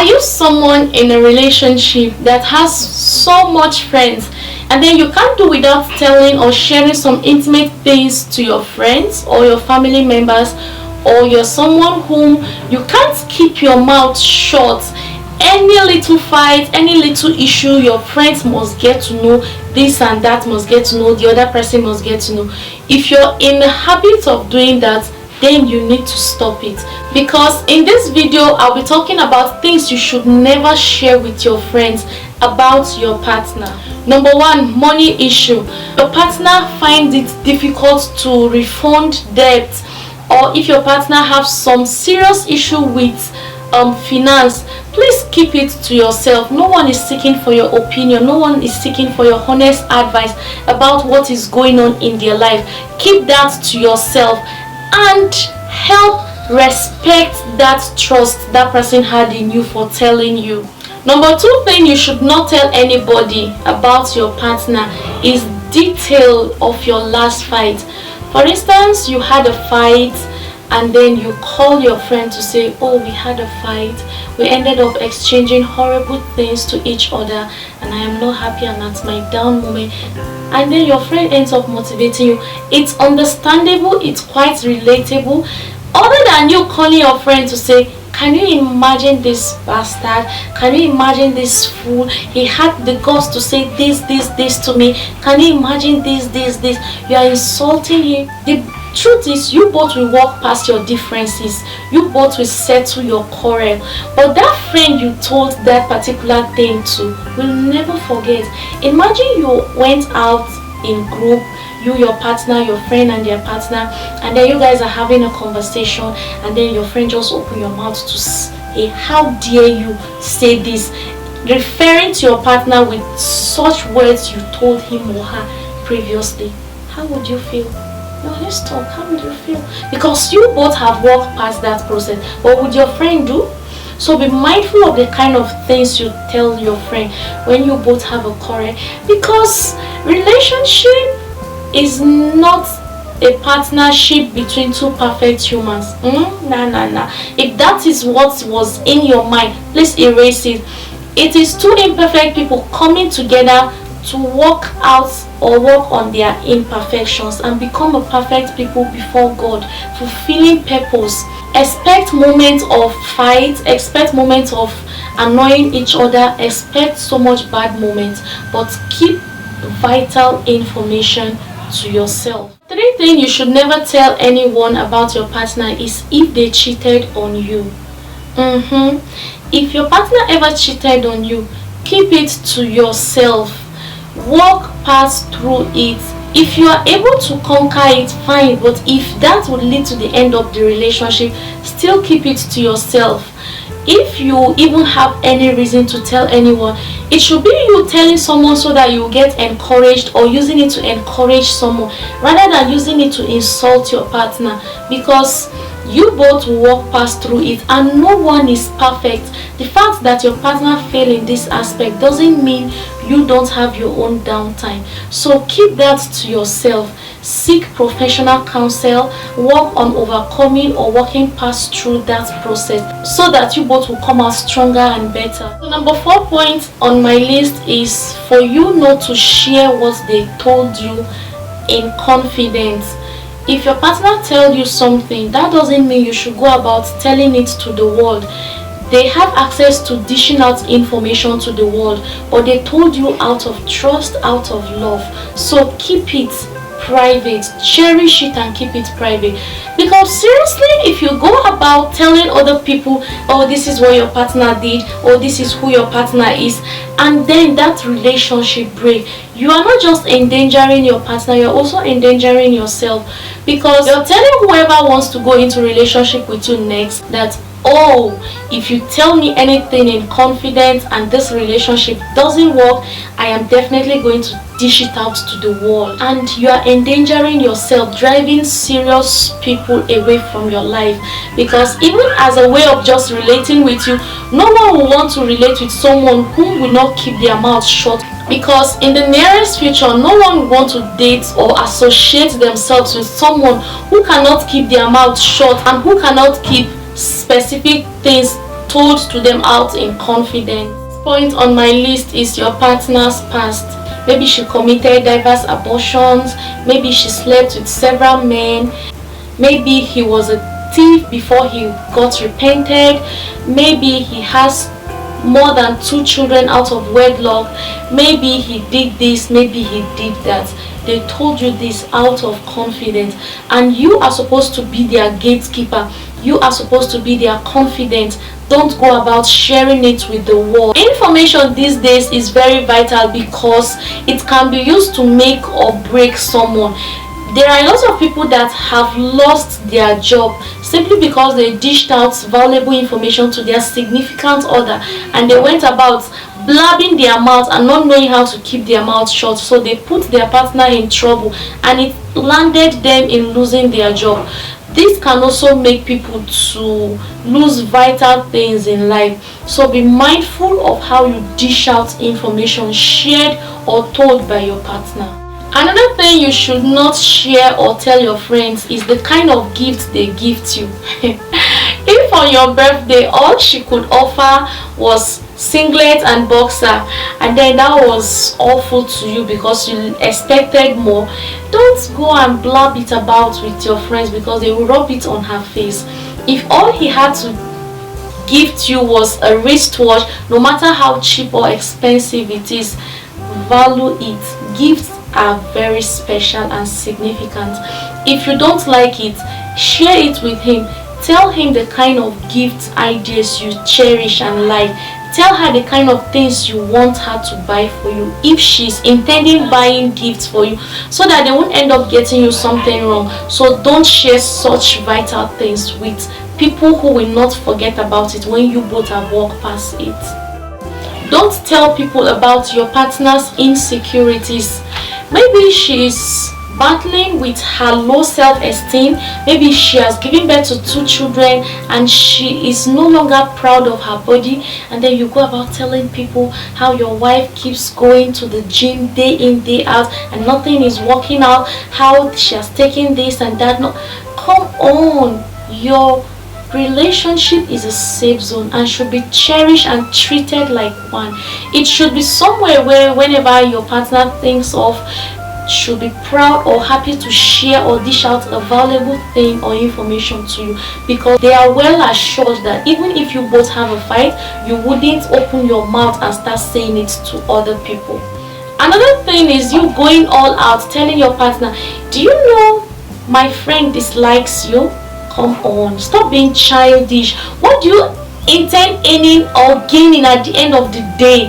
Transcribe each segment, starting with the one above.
Are you someone in a relationship that has so much friends and then you can't do without telling or sharing some intimate things to your friends or your family members, or you're someone whom you can't keep your mouth shut? Any little fight, any little issue, your friends must get to know, this and that must get to know, the other person must get to know. If you're in the habit of doing that, then you need to stop it. Because in this video, I'll be talking about things you should never share with your friends about your partner. Number one, money issue. Your partner finds it difficult to refund debt, or if your partner has some serious issue with finance, please keep it to yourself. No one is seeking for your opinion. No one is seeking for your honest advice about what is going on in their life. Keep that to yourself and help respect that trust that person had in you for telling you. Number two thing you should not tell anybody about your partner is detail of your last fight. For instance, you had a fight and then you call your friend to say, oh, we had a fight, we ended up exchanging horrible things to each other and I am not happy and that's my down moment. And then your friend ends up motivating you. It's understandable, it's quite relatable. Other than you calling your friend to say, can you imagine this bastard? Can you imagine this fool? He had the guts to say this to me. Can you imagine this? You are insulting him. The truth is, you both will walk past your differences. You both will settle your quarrel. But that friend you told that particular thing to will never forget. Imagine you went out in group, you, your partner, your friend and their partner, and then you guys are having a conversation and then your friend just open your mouth to say, how dare you say this, referring to your partner with such words you told him or her previously. How would you feel? No, let's talk. How would you feel? Because you both have walked past that process. What would your friend do? So be mindful of the kind of things you tell your friend when you both have a quarrel, because relationship is not a partnership between two perfect humans. Nah. If that is what was in your mind, please erase it. It is two imperfect people coming together to work out or work on their imperfections and become a perfect people before God, fulfilling purpose. Expect moments of fight, expect moments of annoying each other, expect so much bad moments, but keep vital information to yourself. Three things you should never tell anyone about your partner is if they cheated on you. If your partner ever cheated on you, keep it to yourself. Walk past through it. If you are able to conquer it, fine, but if that would lead to the end of the relationship, still keep it to yourself. If you even have any reason to tell anyone, it should be you telling someone so that you get encouraged, or using it to encourage someone rather than using it to insult your partner, because you both will walk past through it and no one is perfect. The fact that your partner failed in this aspect doesn't mean you don't have your own downtime. So keep that to yourself. Seek professional counsel, work on overcoming or walking past through that process so that you both will come out stronger and better. So number 4 point on my list is for you not to share what they told you in confidence. If your partner tells you something, that doesn't mean you should go about telling it to the world. They have access to dishing out information to the world, but they told you out of trust, out of love. So keep it private, cherish it and keep it private. Because seriously, if you go about telling other people, oh, this is what your partner did, or this is who your partner is, and then that relationship break, you are not just endangering your partner, you're also endangering yourself, because you're telling whoever wants to go into relationship with you next that, oh, if you tell me anything in confidence and this relationship doesn't work, I am definitely going to dish it out to the world. And you are endangering yourself, driving serious people away from your life, because even as a way of just relating with you, no one will want to relate with someone who will not keep their mouth shut, because in the nearest future no one will want to date or associate themselves with someone who cannot keep their mouth shut and who cannot keep specific things told to them out in confidence. Point on my list is your partner's past. Maybe she committed diverse abortions, maybe she slept with several men, maybe he was a thief before he got repented, maybe he has more than 2 children out of wedlock, maybe he did this, maybe he did that. They told you this out of confidence, and you are supposed to be their gatekeeper. You are supposed to be their confidant. Don't go about sharing it with the world. Information these days is very vital because it can be used to make or break someone. There are a lot of people that have lost their job simply because they dished out valuable information to their significant other, and they went about blabbing their mouth and not knowing how to keep their mouth shut. So they put their partner in trouble, and it landed them in losing their job. This can also make people to lose vital things in life. So be mindful of how you dish out information shared or told by your partner. Another thing you should not share or tell your friends is the kind of gift they gift you. If on your birthday all she could offer was singlet and boxer, and then that was awful to you because you expected more, don't go and blab it about with your friends because they will rub it on her face. If all he had to gift you was a wristwatch, no matter how cheap or expensive it is, value it. Gifts are very special and significant. If you don't like it, share it with him. Tell him the kind of gift ideas you cherish and like. Tell her the kind of things you want her to buy for you if she's intending buying gifts for you, so that they won't end up getting you something wrong. So don't share such vital things with people who will not forget about it when you both have walked past it. Don't tell people about your partner's insecurities. Maybe she's battling with her low self-esteem. Maybe she has given birth to 2 children and she is no longer proud of her body, and then you go about telling people how your wife keeps going to the gym day in day out and nothing is working out, how she has taken this and that. No, come on. Your relationship is a safe zone and should be cherished and treated like one. It should be somewhere where whenever your partner thinks of, should be proud or happy to share or dish out a valuable thing or information to you, because they are well assured that even if you both have a fight, you wouldn't open your mouth and start saying it to other people. Another thing is you going all out, telling your partner, do you know my friend dislikes you? Come on, stop being childish. What do you intend earning or gaining at the end of the day?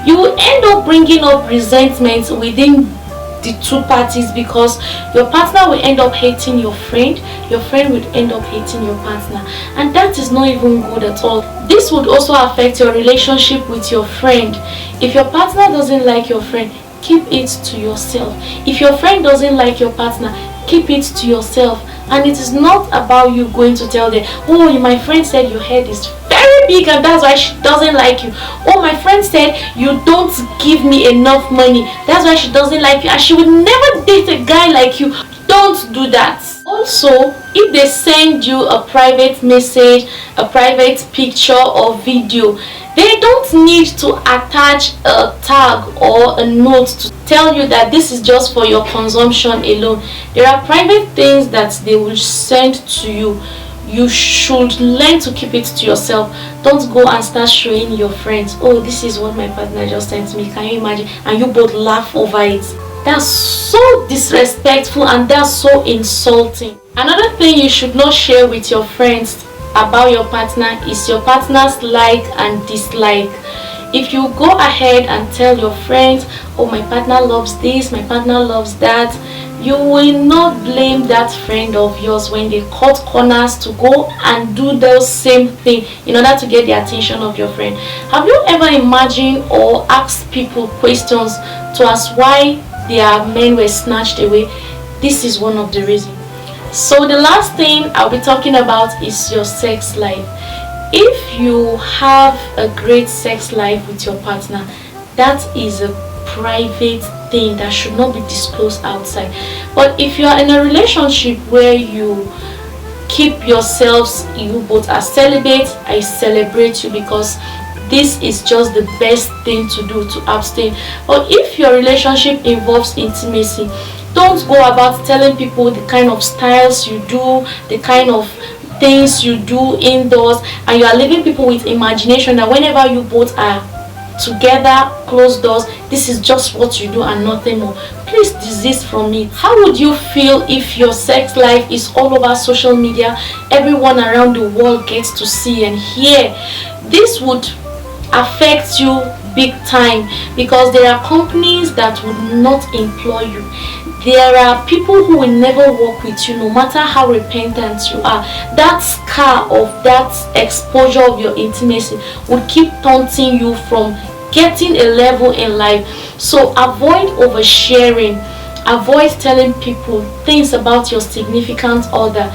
You will end up bringing up resentment within the 2 parties, because your partner will end up hating your friend will end up hating your partner, and that is not even good at all. This would also affect your relationship with your friend. If your partner doesn't like your friend, keep it to yourself. If your friend doesn't like your partner, keep it to yourself. And it is not about you going to tell them, oh, my friend said your head is very big and that's why she doesn't like you. Oh, my friend said you don't give me enough money, that's why she doesn't like you, and she would never date a guy like you. Don't do that. Also, if they send you a private message, a private picture or video, they don't need to attach a tag or a note to tell you that this is just for your consumption alone. There are private things that they will send to you. You should learn to keep it to yourself. Don't go and start showing your friends, oh, this is what my partner just sent me, can you imagine? And you both laugh over it. That's so disrespectful and that's so insulting. Another thing you should not share with your friends about your partner is your partner's like and dislike. If you go ahead and tell your friends, oh, my partner loves this, my partner loves that, you will not blame that friend of yours when they cut corners to go and do the same thing in order to get the attention of your friend. Have you ever imagined or asked people questions to ask why their men were snatched away? This is one of the reasons. So the last thing I'll be talking about is your sex life. If you have a great sex life with your partner, that is a private thing that should not be disclosed outside. But if you are in a relationship where you keep yourselves. You both are celibate, I celebrate you, because this is just the best thing to do, to abstain. But if your relationship involves intimacy, don't go about telling people the kind of styles you do, the kind of things you do indoors, and you are leaving people with imagination that whenever you both are together, closed doors, this is just what you do and nothing more. Please desist from it. How would you feel if your sex life is all over social media? Everyone around the world gets to see and hear. This would affect you big time, because there are companies that would not employ you. There are people who will never work with you, no matter how repentant you are. That scar of that exposure of your intimacy would keep taunting you from getting a level in life. So avoid oversharing. Avoid telling people things about your significant other.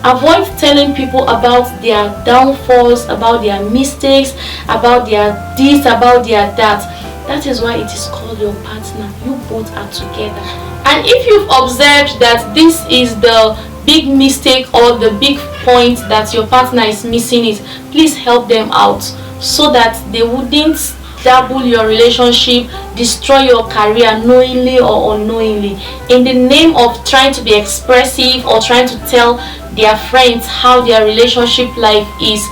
Avoid telling people about their downfalls, about their mistakes, about their this, about their that. That is why it is called your partner. You both are together. And if you've observed that this is the big mistake or the big point that your partner is missing it, please help them out so that they wouldn't double your relationship, destroy your career knowingly or unknowingly, in the name of trying to be expressive or trying to tell their friends how their relationship life is.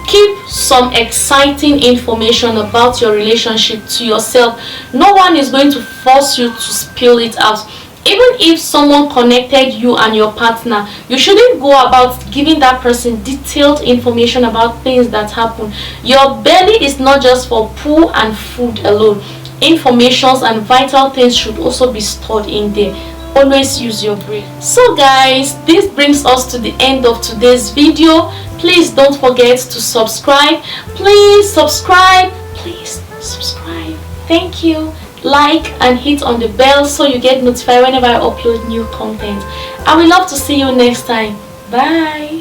Keep some exciting information about your relationship to yourself. No one is going to force you to spill it out. Even if someone connected you and your partner, you shouldn't go about giving that person detailed information about things that happen. Your belly is not just for poo and food alone. Informations and vital things should also be stored in there. Always use your brain. So guys, this brings us to the end of today's video. Please don't forget to subscribe. Please subscribe. Thank you. Like and hit on the bell so you get notified whenever I upload new content. I would love to see you next time. Bye.